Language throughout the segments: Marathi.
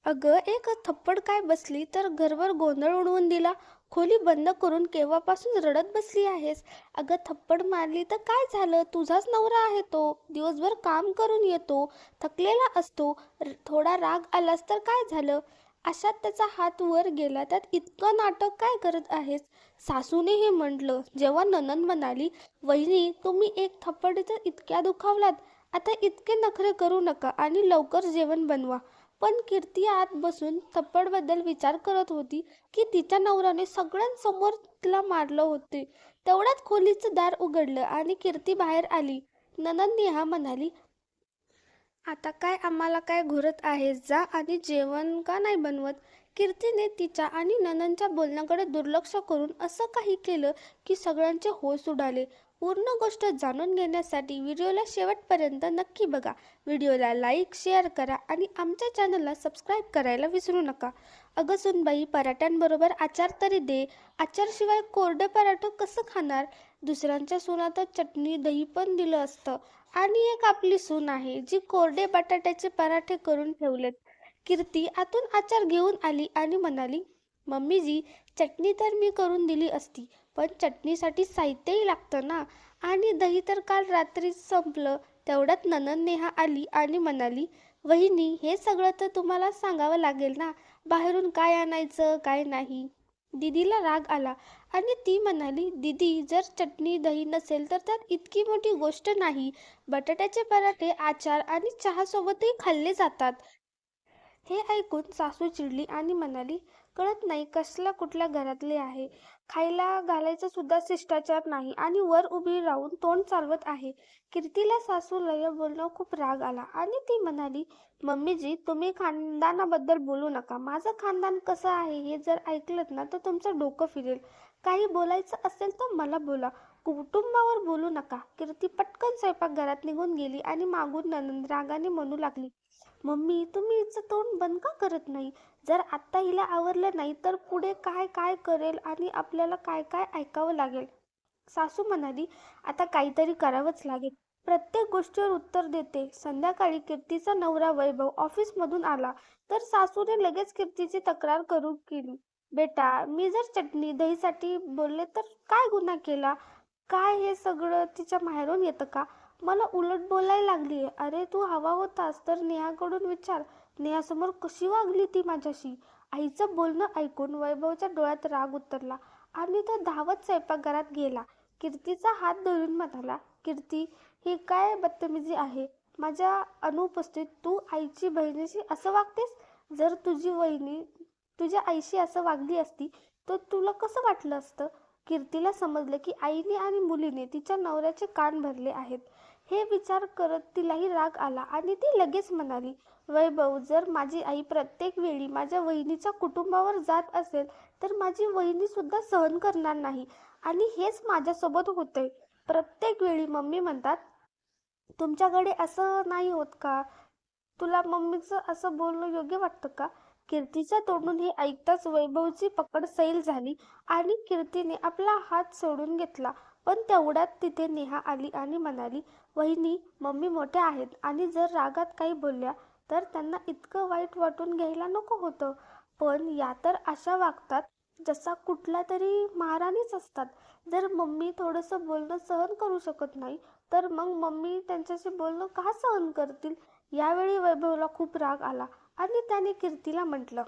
अगं एक थप्पड काय बसली तर घरभर गोंधळ उडवून दिला. खोली बंद करून केव्हापासून रडत बसली आहेस? अगं थप्पड मारली तर काय झालं? तुझाच नवरा आहे तो. दिवसभर काम करून येतो, थकलेला असतो. थोडा राग आलास तर काय झालं? अशात त्याचा हात वर गेला. त्यात इतकं नाटक काय करत आहेस? सासूने हे म्हटलं. जेव्हा नणंद म्हणाली, वहिनी तुम्ही एक थप्पडीत इतक्या दुखावलात, आता इतके नखरे करू नका आणि लवकर जेवण बनवा. पण कीर्ती आत बसून थप्पडबद्दल विचार करत होती की तिच्या नवऱ्याने सगळ्यांसमोर तिला मारलं होते. तेवढ्यात खोलीचं दार उघडलं आणि कीर्ती बाहेर आली. ननंद नेहा म्हणाली, आता काय आम्हाला काय घुरत आहेस? जा आणि जेवण का नाही बनवत? कीर्तीने तिच्या आणि ननंदच्या बोलण्याकडे दुर्लक्ष करून असं काही केलं की सगळ्यांचे होश उडाले. पूर्ण गोष्ट जाणून घेण्यासाठी व्हिडिओला शेवटपर्यंत नक्की बघा. व्हिडिओला लाईक, शेअर करा आणि आमच्या चॅनलला सबस्क्राईब करायला विसरू नका. अगं सुनबाई, पराठ्यांबरोबर आचार तरी दे. आचारशिवाय कोरडं पराठं कसं खाणार? दुसऱ्यांच्या सुना चटणी दही पण दिलं असतं. आणि एक आपली सून आहे जी कोरडे बटाट्याचे पराठे करून ठेवलेत. कीर्ती आतून आचार घेऊन आली आणि म्हणाली, मम्मीजी, चटणी तर मी करून दिली असती, पण चटणीसाठी साहित्यही लागतं ना. आणि दही तर काल रात्रीच संपलं. तेवढ्यात नणंद नेहा आली आणि म्हणाली, वहिनी हे सगळं तर तुम्हाला सांगावं लागेल ना, बाहेरून काय आणायचं काय नाही. दीदीला राग आला आणि ती म्हणाली, दीदी जर चटणी दही नसेल तर त्यात इतकी मोठी गोष्ट नाही. बटाट्याचे पराठे आचार आणि चहासोबतही खाल्ले जातात. हे ऐकून सासू चिडली आणि म्हणाली, कळत नाही कसल्या कुठल्या घरातले आहे. खायला घालायचं सुद्धा शिष्टाचार नाही आणि वर उभी राहून तोंड चालवत आहे. कीर्तीला सासू लय बोलणं खूप राग आला आणि ती म्हणाली, मम्मीजी तुम्ही खानदानाबद्दल बोलू नका. माझं खानदान कसं आहे हे जर ऐकलत ना तर तुमचं डोकं फिरेल. काही बोलायचं असेल तर मला बोला, कुटुंबावर बोलू नका. कीर्ती पटकन स्वयंपाकघरात निघून गेली आणि मागून नणंद रागाने म्हणू लागली, मम्मी तुम्ही हिचं तोंड बंद का करत नाही? जर आत्ता हिला आवरलं नाही तर पुढे काय काय करेल आणि आपल्याला काय काय ऐकावं लागेल. सासू म्हणाली, आता काहीतरी करावंच लागेल. प्रत्येक गोष्टीवर उत्तर देते. संध्याकाळी कीर्तीचा नवरा वैभव ऑफिसमधून आला तर सासूने लगेच कीर्तीची तक्रार करू केली. बेटा, मी जर चटणी दहीसाठी बोलले तर काय गुन्हा केला? काय हे सगळं तिच्या माहेरून येतं का? मला उलट बोलायला लागलीये. अरे तू हवा होतास तर नेहाकडून विचार. नेहासमोर कशी वागली ती माझ्याशी. आईचं बोलणं ऐकून वैभवच्या डोळ्यात राग उतरला आणि तो धावत स्वयंपाकघरात गेला. कीर्तीचा हात धरून म्हणाला, कीर्ती ही काय बदतमीजी आहे? माझ्या अनुपस्थित तू आईची बहिणीशी असं वागतेस? जर तुझी वहिनी तुझ्या आईशी असं वागली असती तर तुला कसं वाटलं असतं? कीर्तीला समजलं की आईने आणि मुलीने तिच्या नवऱ्याचे कान भरले आहेत. हे विचार करत तिलाही राग आला आणि ती लगेच म्हणाली, वैभव जर माझी आई प्रत्येक वेळी माझ्या वहिनीच्या कुटुंबावर जात असेल तर माझी वहिनी सुद्धा सहन करणार नाही. आणि हेच माझ्यासोबत होतंय. प्रत्येक वेळी मम्मी म्हणतात, तुमच्याकडे असं नाही होत का? तुला मम्मीचं असं बोलणं योग्य वाटतं का? कीर्तीच्या तोंडून हे ऐकताच वैभवची पकड सैल झाली आणि कीर्तीने आपला हात सोडून घेतला. पण तेवढ्यात तिथे नेहा आली आणि म्हणाली, वहिनी मम्मी मोठ्या आहेत आणि जर रागात काही बोलल्या तर त्यांना इतकं वाईट वाटून घ्यायला नको होतं. पण या तर अशा वागतात जसा कुठला तरी महाराणीच असतात. जर मम्मी थोडंसं बोलणं सहन करू शकत नाही तर मग मम्मी त्यांच्याशी बोलणं का सहन करतील? यावेळी वैभवला खूप राग आला आणि त्याने कीर्तीला म्हटलं,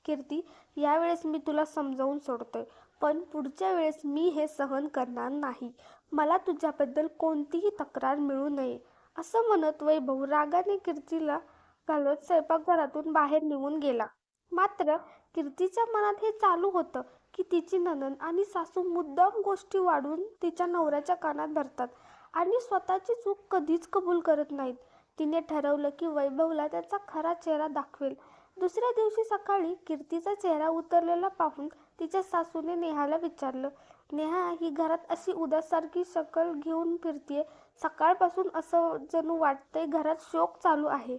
कीर्ती यावेळेस मी तुला समजावून सोडतोय, पण पुढच्या वेळेस मी हे सहन करणार नाही. मला तुझ्याबद्दल कोणतीही तक्रार मिळू नये. असं म्हणत वैभव रागाने कीर्तीला घालवत स्वयंपाकघरातून बाहेर निघून गेला. मात्र कीर्तीच्या मनात हे चालू होतं की तिची नणंद आणि सासू मुद्दाम गोष्टी वाढवून तिच्या नवऱ्याच्या कानात भरतात आणि स्वतःची चूक कधीच कबूल करत नाहीत. तिने ठरवलं की वैभवला त्याचा खरा चेहरा दाखवेल. दुसऱ्या दिवशी सकाळी कीर्तीचा चेहरा उतरलेला पाहून तिच्या सासूने नेहाला विचारलं, नेहा ही घरात अशी उदासारखी शकल घेऊन फिरतीये. सकाळपासून असं जणू वाटतंय घरात शोक चालू आहे.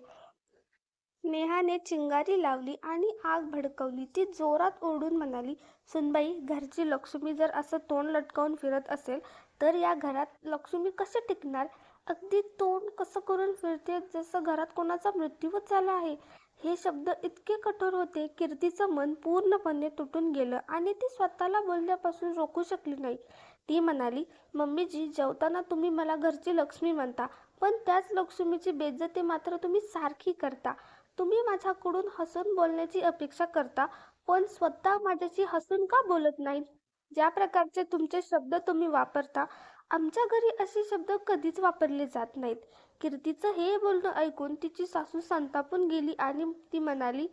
नेहाने चिंगारी लावली आणि आग भडकवली. ती जोरात ओरडून म्हणाली, सुनबाई, घरची लक्ष्मी जर असं तोंड लटकावून फिरत असेल तर या घरात लक्ष्मी कशी टिकणार? अगदी तोंड कसं करून फिरते जसं घरात कोणाचा मृत्यूच झाला आहे. हे शब्द इतके कठोर होते, कीर्तीचं मन पूर्णपणे तुटून गेलं आणि ती स्वतःला बोलण्यापासून रोखू शकली नाही. ती म्हणाली, मम्मीजी, जेवताना तुम्ही मला घरची लक्ष्मी म्हणता, पण त्याच लक्ष्मीची बेइज्जती मात्र तुम्ही सारखी करता. तुम्ही माझ्याकडून हसून बोलण्याची अपेक्षा करता, पण स्वतः माझ्याशी हसून का बोलत नाहीत? ज्या प्रकारचे तुमचे शब्द तुम्ही वापरता, आमच्या घरी असे शब्द कधीच वापरले जात नाहीत. कीर्तीचं हे बोलणं ऐकून तिची सासू संतापून गेली आणि ती म्हणाली,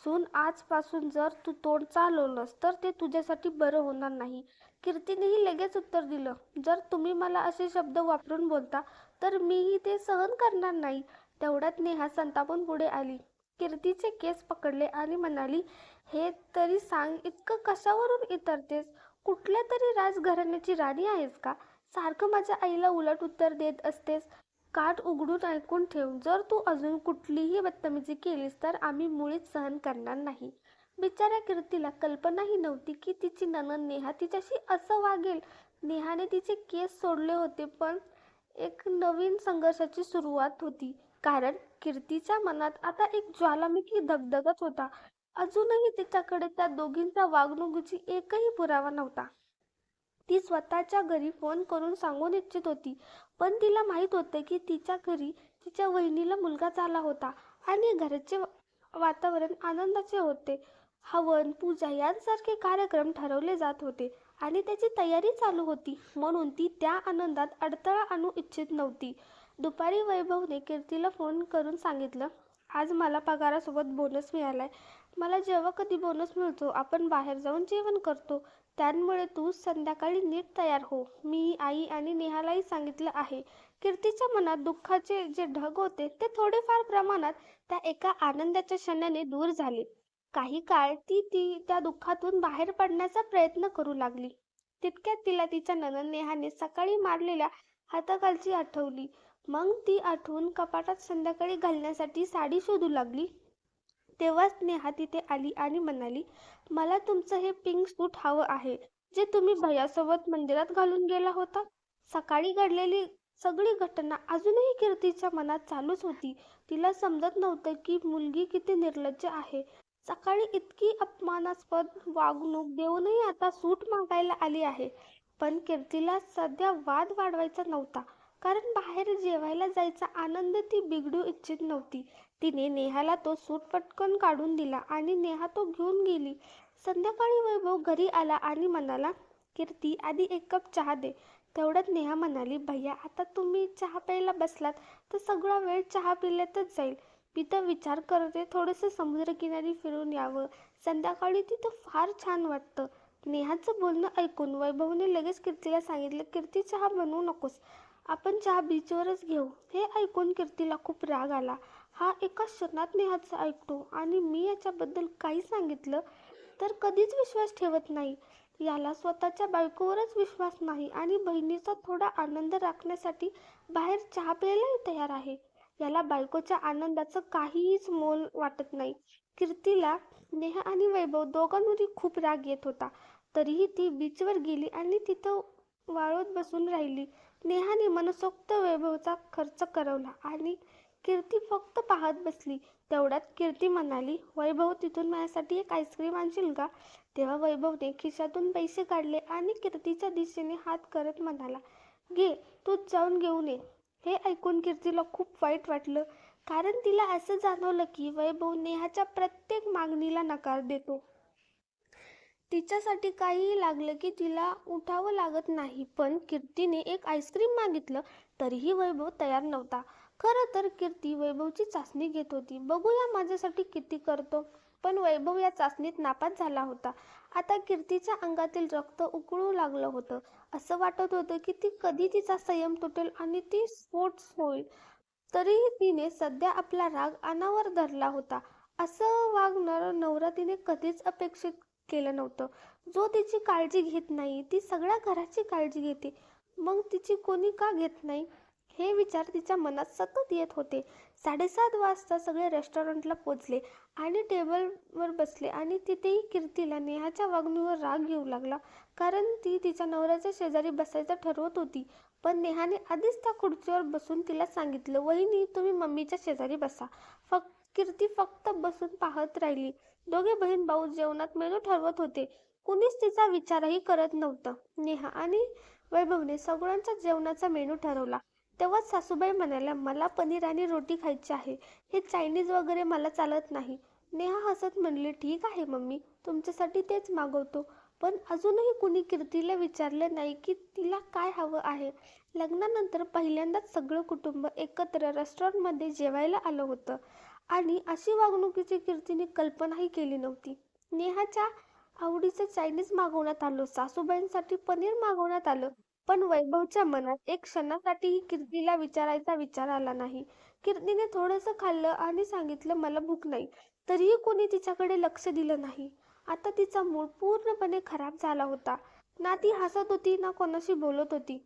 सून, आजपासून जर तू तोंड चालवलंस तर ते तुझ्यासाठी बरं होणार नाही. कीर्तीनेही लगेच उत्तर दिलं, जर तुम्ही मला असे शब्द वापरून बोलता तर मीही ते सहन करणार नाही. तेवढ्यात नेहा संतापून पुढे आली, कीर्तीचे केस पकडले आणि म्हणाली, हे तरी सांग, इतकं कशावरून इतरतेस? कुठल्या तरी राजघराण्याची राणी आहेस का? सारखं माझ्या आईला उलट उत्तर देत असतेस. काट उघडून ऐकून ठेव, जर तू अजून कुठलीही बदतमीजी केलीस तर आम्ही मुळीच सहन करणार नाही. बिचाऱ्या कीर्तीला कल्पनाही नव्हती की तिची नणंद नेहा तिच्याशी असं वागेल. नेहाने तिचे केस सोडले होते, पण एक नवीन संघर्षाची सुरुवात होती. कारण कीर्तीच्या मनात आता एक ज्वालामुखी धगधगत होता. अजूनही तिच्याकडे त्या दोघींच्या वागणुकीची एकही पुरावा नव्हता. ती स्वतःच्या घरी फोन करून सांगून इच्छित होती, पण तिला माहीत होतं की तिच्या घरी तिच्या वहिनीला मुलगा झाला होता आणि घरचे वातावरण आनंदाचे होते. हवन, पूजा यांसारखे कार्यक्रम ठरवले जात होते आणि त्याची तयारी चालू होती, म्हणून ती त्या आनंदात अडथळा आणू इच्छित नव्हती. दुपारी वैभवने कीर्तीला फोन करून सांगितलं, आज मला पगारासोबत बोनस मिळालाय. मला जेव्हा कधी बोनस मिळतो आपण बाहेर जाऊन जेवण करतो. त्यामुळे तू संध्याकाळी नीट तयार हो. मी आई आणि नेहालाही सांगितलं आहे. कीर्तीच्या मनात दुःखाचे जे ढग होते ते थोडेफार प्रमाणात त्या एका आनंदाच्या क्षणाने दूर झाले. काही काळ ती त्या दुःखातून बाहेर पडण्याचा प्रयत्न करू लागली. तितक्यात तिला तिच्या नणंद नेहाने सकाळी मारलेल्या हाताखालची आठवली. मग ती आठवून कपाटात संध्याकाळी घालण्यासाठी साडी शोधू लागली. तेव्हाच नेहा तिथे आली आणि म्हणाली, मला तुमचं हे पिंक सूट हवं आहे, जे तुम्ही भैयासोबत मंदिरात घालून गेला होता. सकाळी घडलेली सगळी घटना अजूनही कीर्तीच्या मनात चालूच होती. तिला समजत नव्हतं की मुलगी किती निर्लज्ज आहे. सकाळी इतकी अपमानास्पद वागणूक देऊनही आता सूट मागायला आली आहे. पण कीर्तीला सध्या वाद वाढवायचा नव्हता, कारण बाहेर जेवायला जायचा आनंद ती बिघडू इच्छित नव्हती. तिने नेहाला तो सूट पटकन काढून दिला आणि नेहा तो घेऊन गेली. संध्याकाळी वैभव घरी आला आणि म्हणाला, कीर्ती, आधी एक कप चहा दे. तेवढ्यात नेहा म्हणाली, भैया, आता तुम्ही चहा प्यायला बसलात तर सगळा वेळ चहा पिल्यातच जाईल. मी तर विचार करते थोडंसं समुद्रकिनारी फिरून यावं. संध्याकाळी तिथं फार छान वाटतं. नेहाचं बोलणं ऐकून वैभवने लगेच कीर्तीला सांगितलं, कीर्ती, चहा बनवू नकोस. आपण चहा बीचवरच घेऊ. हे ऐकून कीर्तीला खूप राग आला. हा एका क्षणात नेहाचं ऐकतो आणि मी याच्याबद्दल काही सांगितलं तर कधीच विश्वास ठेवत नाही. याला स्वतःच्या बायकोवरच विश्वास नाही आणि बहिणीचा थोडा आनंद राखण्यासाठी बाहेर चहा प्यायलाही तयार आहे. याला बायकोच्या आनंदाचं काहीच मोल वाटत नाही. कीर्तीला नेहा आणि वैभव दोघांवरही खूप राग येत होता. तरीही ती बीचवर गेली आणि तिथं वाळूत बसून राहिली. नेहाने मनसोक्त वैभवचा खर्च करवला आणि कीर्ती फक्त पाहत बसली. तेवढ्यात कीर्ती म्हणाली, वैभव, तिथून माझ्यासाठी एक आईस्क्रीम आणशील का? तेव्हा वैभवने खिशातून पैसे काढले आणि कीर्तीच्या दिशेने हात करत म्हणाला, घे, तूच जाऊन घेऊन ये. हे ऐकून कीर्तीला खूप वाईट वाटलं, कारण तिला असं जाणवलं की वैभव नेहाच्या प्रत्येक मागणीला नकार देतो. तिच्यासाठी काहीही लागलं की तिला उठावं लागत नाही. पण कीर्तीने एक आईस्क्रीम मागितलं तरीही वैभव तयार नव्हता. खरं तर कीर्ती वैभवची चाचणी घेत होती, बघूया माझ्यासाठी किती करतो. पण वैभव या चाचणीत नापास झाला होता. आता कीर्तीच्या अंगातील रक्त उकळू लागलं होतं. असं वाटत होतं की ती कधी तिचा संयम तुटेल आणि ती स्फोट होईल. तरीही तिने सध्या आपला राग अनावर धरला होता. असं वागणारा नवरा तिने कधीच अपेक्षित केलं नव्हतं. जो तिची काळजी घेत नाही, ती सगळ्या घराची काळजी घेते, मग तिची कोणी का घेत नाही? हे विचार तिच्या मनात सतत येत होते. 7:30 वाजता सगळे रेस्टॉरंटला पोचले आणि टेबलवर बसले आणि तिथेही कीर्तीला नेहाच्या वागणुकीवर राग येऊ लागला, कारण ती तिच्या नवऱ्याच्या शेजारी बसायचं ठरवत होती. पण नेहाने आधीच त्या खुर्चीवर बसून तिला सांगितलं, वहिनी, तुम्ही मम्मीच्या शेजारी बसा. फक्त कीर्ती फक्त बसून पाहत राहिली. दोघे बहीण भाऊ जेवणात मेनू ठरवत होते. कुणीच तिचा विचारही करत नव्हतं. नेहा आणि वैभवने सगळ्यांचा जेवणाचा मेनू ठरवला. तेव्हाच सासूबाई म्हणाल्या, मला पनीर आणि रोटी खायची आहे. हे चायनीज वगैरे मला चालत नाही. नेहा हसत म्हणली, ठीक आहे मम्मी, तुमच्यासाठी तेच मागवतो. पण अजूनही कुणी कीर्तीला विचारले नाही की तिला काय हवं आहे. लग्नानंतर पहिल्यांदाच सगळं कुटुंब एकत्र रेस्टॉरंटमध्ये जेवायला आलं होतं आणि अशी वागणुकीची कीर्तीने कल्पनाही केली नव्हती. नेहाच्या आवडीचं चायनीज मागवण्यात आलं, सासूबाईंसाठी पनीर मागवण्यात आलं, पण वैभवच्या मनात एक क्षणासाठीही कीर्तीला विचारायचा विचार आला नाही. कीर्तीने थोडंसं खाल्लं आणि सांगितलं, मला भूक नाही. तरीही कोणी तिच्याकडे लक्ष दिलं नाही. आता तिचा मूड पूर्णपणे खराब झाला होता. ना ती हसत होती ना कोणाशी बोलत होती.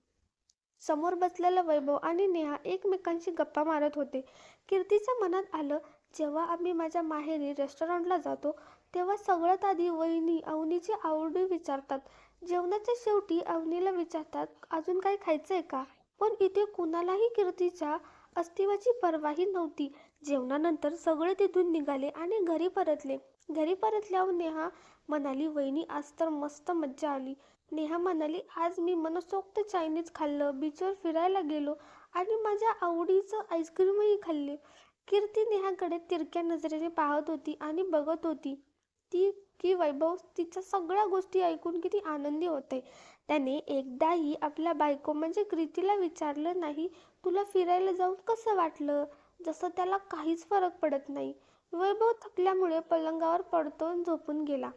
समोर बसलेला वैभव आणि नेहा एकमेकांशी गप्पा मारत होते. कीर्तीच्या मनात आलं, जेव्हा आम्ही माझ्या माहेरी रेस्टॉरंटला जातो तेव्हा सगळ्यात आधी वहिनी अवनीची आवडी विचारतात. जेवणाच्या शेवटी अवनीला विचारतात, अजून काही खायचंय का? पण इथे कुणालाही कीर्तीच्या अस्तित्वाची पर्वाही नव्हती. जेवणानंतर सगळे तिथून निघाले आणि घरी परतले. घरी परतल्यावर नेहा म्हणाली, वहिनी आज तर मस्त मज्जा आली. नेहा म्हणाली, आज मी मनसोक्त चायनीज खाल्लं, बीचवर फिरायला गेलो आणि माझ्या आवडीचं आईस्क्रीमही खाल्ले. कीर्ती नेहाकडे तिरक्या नजरेने पाहत होती आणि बघत होती ती की वैभव तिच्या सगळ्या गोष्टी ऐकून किती आनंदी होते. त्याने एकदाही आपल्या बायको म्हणजे कीर्तीला विचारलं नाही, तुला फिरायला जाऊन कसं वाटलं? जसं त्याला काहीच फरक पडत नाही. वैभव थकल्यामुळे पलंगावर पडतो झोपून गेला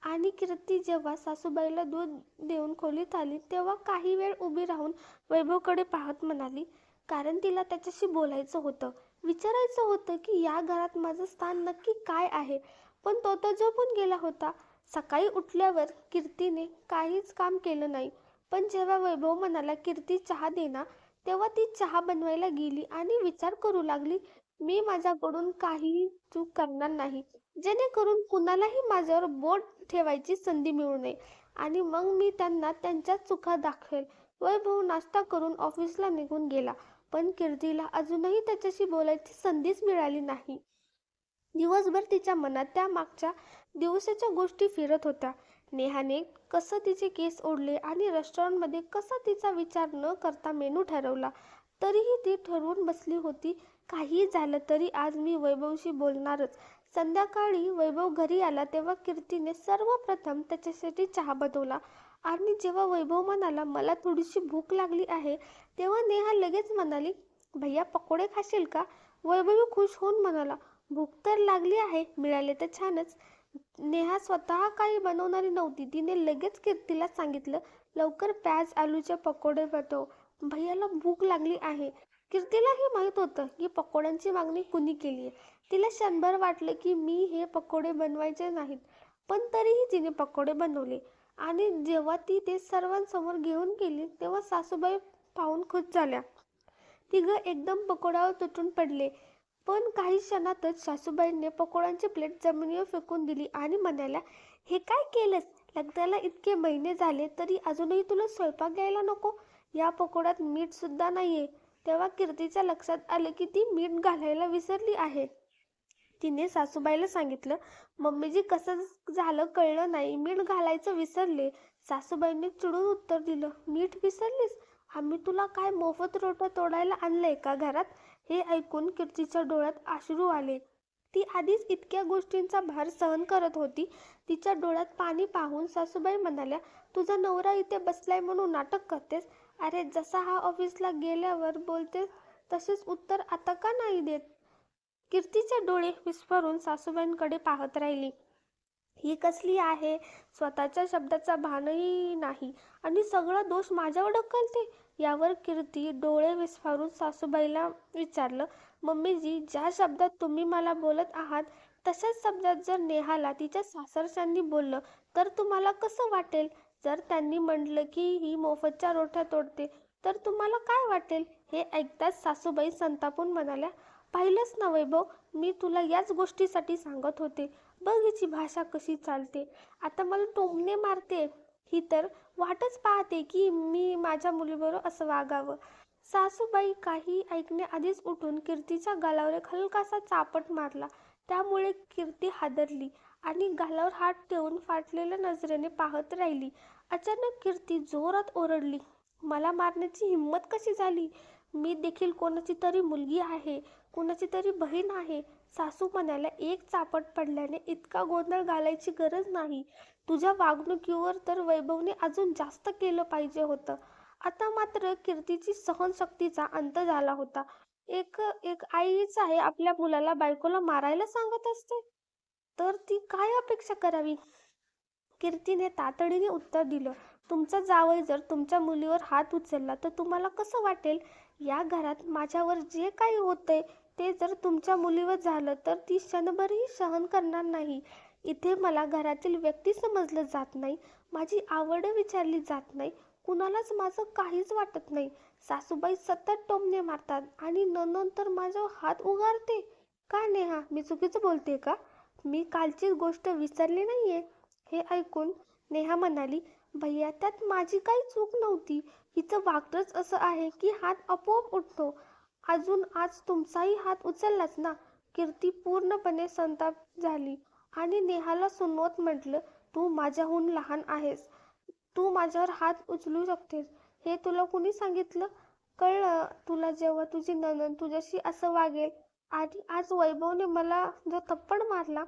आणि कीर्ती जेव्हा सासूबाईला दूध देऊन खोलीत आली तेव्हा काही वेळ उभी राहून वैभवकडे पाहत म्हणाली, कारण तिला त्याच्याशी बोलायचं होतं, विचारायचं होतं की या घरात माझं स्थान नक्की काय आहे. पण तो तर झोपून गेला होता. सकाळी उठल्यावर कीर्तीने काहीच काम केलं नाही. पण जेव्हा वैभव म्हणाला, कीर्ती चहा दे ना, तेव्हा ती चहा बनवायला गेली आणि विचार करू लागली, मी माझ्याकडून काहीही चूक करणार नाही, जेणेकरून कुणालाही माझ्यावर बोट ठेवायची संधी मिळू नये आणि मग मी त्यांना त्यांच्याच चुका दाखवेल. वैभव नाश्ता करून ऑफिसला निघून गेला, पण कीर्तीला अजूनही त्याच्याशी बोलायची संधीच मिळाली नाही. दिवसभर तिच्या मनात त्या मागच्या दिवसाच्या गोष्टी फिरत होत्या. नेहाने कसं तिचे केस ओढले आणि रेस्टॉरंटमध्ये कसा तिचा विचार न करता मेनू ठरवला. तरीही ती ठरवून बसली होती, काही झालं तरी आज मी वैभवशी बोलणारच. संध्याकाळी वैभव घरी आला तेव्हा कीर्तीने सर्वप्रथम त्याच्यासाठी चहा बनवला आणि जेव्हा वैभव म्हणाला, मला थोडीशी भूक लागली आहे, तेव्हा नेहा लगेच म्हणाली, भैया पकोडे खाशील का? वैभव खुश होऊन म्हणाला, भूक तर लागली आहे, मिळाले तर छानच. नेहा स्वतः काही बनवणारी नव्हती. तिने लगेच कीर्तीला सांगितलं, लवकर प्याज आलूचे पकोडे बनव, भैयाला भूक लागली आहे. कीर्तीलाही माहीत होतं की पकोड्यांची मागणी कुणी केली आहे. तिला क्षणभर वाटलं की मी हे पकोडे बनवायचे नाहीत, पण तरीही तिने पकोडे बनवले आणि जेव्हा ती ते सर्वांसमोर घेऊन गेली तेव्हा सासूबाई पाहून खुश झाल्या. तिघं एकदम पकोड्यावर तुटून पडले. पण काही क्षणातच सासूबाईंनी पकोड्यांची प्लेट जमिनीवर फेकून दिली आणि म्हणाल्या, हे काय केलंस? लग्नाला इतके महिने झाले तरी अजूनही तुला स्वयंपाक यायला नको? या पकोड्यात मीठ सुद्धा नाहीये. तेव्हा कीर्तीच्या लक्षात आलं की ती मीठ घालायला विसरली आहे. तिने सासूबाईला सांगितलं, मम्मीजी कसं झालं कळलं नाही, मीठ घालायचं विसरले. सासूबाईंनी चिडून उत्तर दिलं, मीठ विसरलीस? आम्ही तुला काय मोफत रोट्या तोडायला आणलंय का घरात? हे ऐकून कीर्तीच्या डोळ्यात अश्रू आले. ती आधीच इतक्या गोष्टींचा भार सहन करत होती. तिच्या डोळ्यात पाणी पाहून सासूबाई म्हणाल्या, तुझा नवरा इथे बसलाय म्हणून नाटक करतेस? अरे जसा हा ऑफिसला गेल्यावर बोलतेस तसेच उत्तर आता का नाही देत? कीर्तीचे डोळे विस्फारून सासूबाईंकडे पाहत राहिली. ही कसली आहे? स्वतःच्या शब्दाचा भानही नाही आणि सगळा दोष माझ्यावर ढकलते. यावर कीर्ती डोळे विस्फारून सासूबाईला विचारलं, मम्मीजी, ज्या शब्दात तुम्ही मला बोलत आहात तशाच शब्दात जर नेहाला तिच्या सासरच्यांनी बोललं तर तुम्हाला कसं वाटेल? जर त्यांनी म्हटलं की ही मोफतच्या रोट्या तोडते तर तुम्हाला काय वाटेल? हे ऐकताच सासूबाई संतापून म्हणाल्या, पाहिलंच ना वैभव, मी तुला याच गोष्टीसाठी सांगत होते. बघ हिची भाषा कशी चालते, आता मला टोमणे मारते. ही तर वाटच पाहते की मी माझ्या मुलीबरोबर असं वागावं. सासूबाई काही ऐकण्याआधीच उठून कीर्तीच्या गालावर एक हलकासा चापट मारला. त्यामुळे कीर्ती हादरली आणि गालावर हात ठेवून फाटलेल्या नजरेने पाहत राहिली. अचानक कीर्ती जोरात ओरडली, मला मारण्याची हिंमत कशी झाली? मी देखील कोणाची तरी मुलगी आहे, कुणाची तरी बहीण आहे. सासू म्हणाल्या, एक चापट पडल्याने इतका गोंधळ घालायची गरज नाही. तुझ्या वागणुकीवर तर वैभवने अजून जास्त केलं पाहिजे होतं. आता मात्र कीर्तीची सहनशक्तीचा अंत झाला होता. एक एक आईच आहे आपल्या मुलाला बायकोला मारायला सांगत असते, तर ती काय अपेक्षा करावी? कीर्तीने तातडीने उत्तर दिलं, तुमचा जावई जर तुमच्या मुलीवर हात उचलला तर तुम्हाला कसं वाटेल? या घरात माझ्यावर जे काही होतंय ते जर तुमच्या मुलीवर झालं तर ती क्षणभरही सहन करणार नाही. इथे मला घरातील व्यक्ती समजलं जात नाही, माझी आवड विचारली जात नाही, कुणालाच माझं काहीच वाटत नाही. सासूबाई सतत टोमणे मारतात आणि नणंद तर माझ्यावर हात उगारते. का नेहा, मी चुकीचं बोलते का? मी कालची गोष्ट विसरली नाहीये. हे ऐकून नेहा म्हणाली, भैया त्यात माझी काही चूक नव्हती. हिचं वागणंच असं आहे की हात आपोआप उठतो. अजून आज तुमचाही हात उचललाच ना. कीर्ती पूर्णपणे संताप झाली आणि नेहाला सुनवत म्हटलं, तू माझ्याहून लहान आहेस, तू माझ्यावर हात उचलू शकतेस हे तुला कुणी सांगितलं? कळलं तुला जेव्हा तुझी नणंद तुझ्याशी असं वागेल? आणि आज वैभवने मला जो थप्पड मारला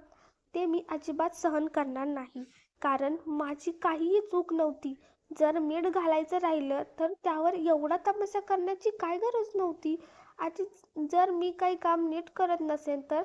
ते मी अजिबात सहन करणार नाही, कारण माझी काहीही चूक नव्हती. जर मीठ घालायचं राहिलं तर त्यावर एवढा तमाशा करण्याची काय गरज नव्हती. आणि जर मी काही काम नीट करत नसेल तर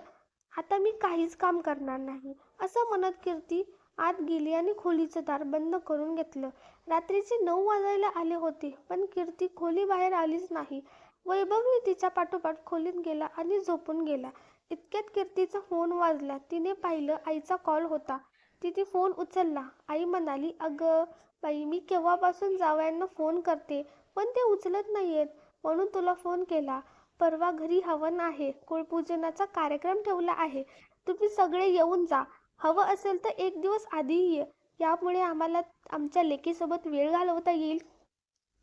आता मी काहीच काम करणार नाही, असं म्हणत कीर्ती आत गेली आणि खोलीचं दार बंद करून घेतलं. रात्रीचे 9 वाजायला आले होते पण कीर्ती खोली बाहेर आलीच नाही. वैभवही तिच्या पाठोपाठ खोलीत गेला आणि झोपून गेला. इतक्यात कीर्तीचा फोन वाजला. तिने पाहिलं आईचा कॉल होता. तिने फोन उचलला. आई म्हणाली, अगं बाई, मी केव्हापासून जावयांना फोन करते पण ते उचलत नाहीयेत, म्हणून तुला फोन केला. परवा घरी हवन आहे, कुळपूजनाचा कार्यक्रम ठेवला आहे, तुम्ही सगळे येऊन जा. हवं असेल तर एक दिवस आधीही ये. यामुळे आम्हाला आमच्या लेकीसोबत वेळ घालवता येईल.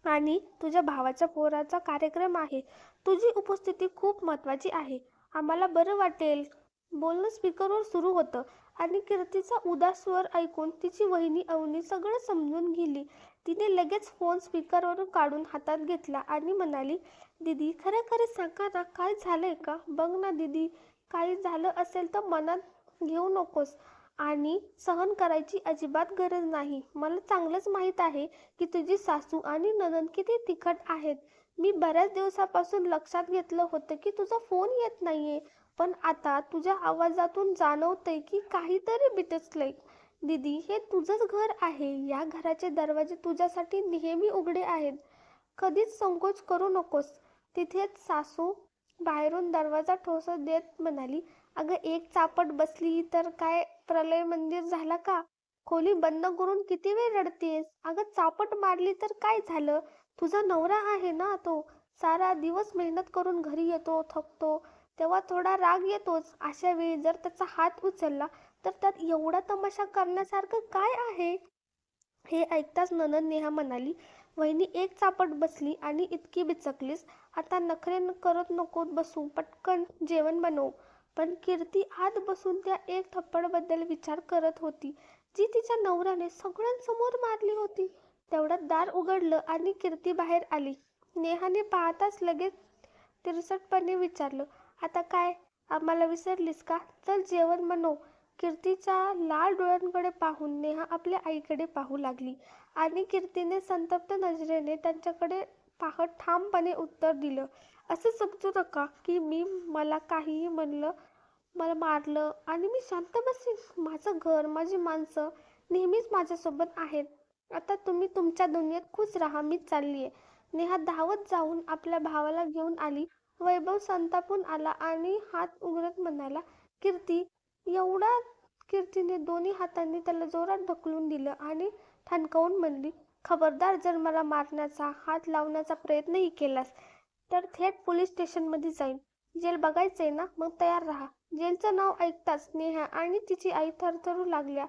आणि तुझ्या भावाच्या पोराचा कार्यक्रम आहे, तुझी उपस्थिती खूप महत्त्वाची आहे, आम्हाला बरं वाटेल. बोलणं स्पीकरवर सुरू होतं आणि कीर्तीचा उदास स्वर ऐकून तिची वहिनी अवनी सगळं समजून गेली. तिने लगेच फोन स्पीकरवरून काढून हातात घेतला आणि म्हणाली, दीदी खरं खरं सांगा ना, काय झालंय का? बघ ना दीदी, काही झालं असेल तर मनात घेऊ नकोस आणि सहन करायची अजिबात गरज नाही. मला चांगलंच माहीत आहे की तुझी सासू आणि नणंद किती तिखट आहेत. मी बऱ्याच दिवसापासून लक्षात घेतलं होतं की तुझा फोन येत नाहीये, पण आता तुझ्या आवाजातून जाणवतंय की काहीतरी बिथसलंय. दीदी, हे तुझंच घर आहे, या घराचे दरवाजे तुझ्यासाठी नेहमी उघडे आहेत, कधीच संकोच करू नकोस. तिथेच सासू बाहेरून दरवाजा ठोसत देत म्हणाली, अगं एक चापट बसली तर काय प्रलय मंदिर झाला का? खोली बंद करून किती वेळ रडतेस? अगं चापट मारली तर काय झालं? तुझा नवरा आहे ना तो. सारा दिवस मेहनत करून घरी येतो, थकतो, तेव्हा थोडा राग येतोच. अशा वेळी जर त्याचा हात उचलला तर त्यात एवढा तमाशा करण्यासारखं काय आहे? हे ऐकताच नणंद नेहा म्हणाली, वहिनी एक चापट बसली आणि इतकी बिचकलीस, आता नखरे करत नको बसू, पटकन जेवण बनव. पण कीर्ती आत बसून त्या एक थप्पडबद्दल विचार करत होती, जी तिच्या नवऱ्याने सगळ्यांसमोर मारली होती. तेवढ्यात दार उघडलं आणि कीर्ती बाहेर आली. नेहाने पाहताच लगेच तिरसटपणे विचारलं, आता काय, आम्हाला विसरलीस का? चल जेवण बनव. कीर्तीच्या लाल डोळ्यांकडे पाहून नेहा आपल्या आईकडे पाहू लागली आणि कीर्तीने संतप्त नजरेने त्यांच्याकडे पाहत ठामपणे उत्तर दिलं, असं समजू नका की मी मला काहीही म्हणलं, मला मारलं आणि मी शांत बसेन. माझं घर, माझी माणसं नेहमीच माझ्यासोबत आहेत. आता तुम्ही तुमच्या दुनियेत खुश राहा, मी चाललीये. नेहा धावत जाऊन आपल्या भावाला घेऊन आली. वैभव संतापून आला आणि हात उघडत म्हणाला, कीर्ती. एवढा कीर्तीने दोन्ही हातांनी त्याला जोरात ढकलून दिलं आणि ठणकावून म्हणली, खबरदार जर मला मारण्याचा, हात लावण्याचा प्रयत्नही केलास तर थेट पोलीस स्टेशनमध्ये जाईन. जेल बघायचंय ना, मग तयार राहा. जेलचं नाव ऐकताच नेहा आणि तिची आई थरथरू लागल्या.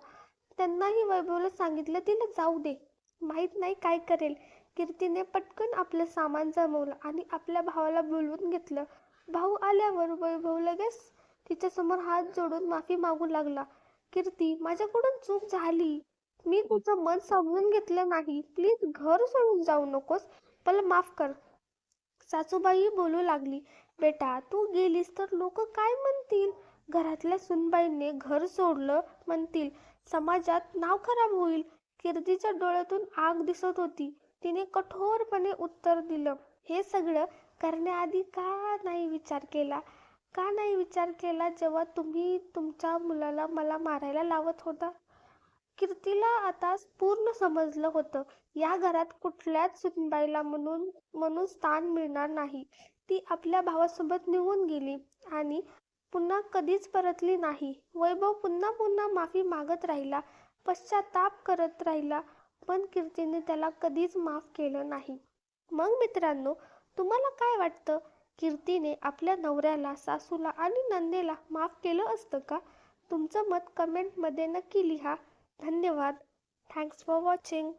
त्यांनाही वैभवला सांगितलं तिला जाऊ दे, माहीत नाही काय करेल. कीर्तीने पटकन आपलं सामान जमवलं आणि आपल्या भावाला बोलवून घेतलं. भाऊ आल्यावर वैभव लगेच तिच्यासमोर हात जोडून माफी मागू लागला. कीर्ती, माझ्याकडून चूक झाली. मी तुझं मन समजून घेतलं नाही. प्लीज घर सोडून जाऊ नकोस. मला माफ कर. सासूबाई बोलू लागली, बेटा तू गेलीस तर लोक काय म्हणतील? घरातल्या सुनबाईंनी घर सोडलं म्हणतील. समाजात नाव खराब होईल. कीर्तीच्या डोळ्यातून आग दिसत होती. तिने कठोरपणे उत्तर दिलं, हे सगळं करण्याआधी का नाही विचार केला? का नाही विचार केला जेव्हा तुम्ही तुमच्या मुलाला मला मारायला लावत होता? कीर्तीला आता पूर्ण समजलं होतं, या घरात कुठल्याच सुनबाईला म्हणून स्थान मिळणार नाही. ती आपल्या भावासोबत निघून गेली आणि पुन्हा कधीच परतली नाही. वैभव पुन्हा पुन्हा माफी मागत राहिला, पश्चाताप करत राहिला, पण कीर्तीने त्याला कधीच माफ केलं नाही. मग मित्रांनो, तुम्हाला काय वाटतं? कीर्तीने आपल्या नवऱ्याला, सासूला आणि नंदेला माफ केलं असतं का? तुमचं मत कमेंटमध्ये नक्की लिहा. धन्यवाद. Thanks for watching.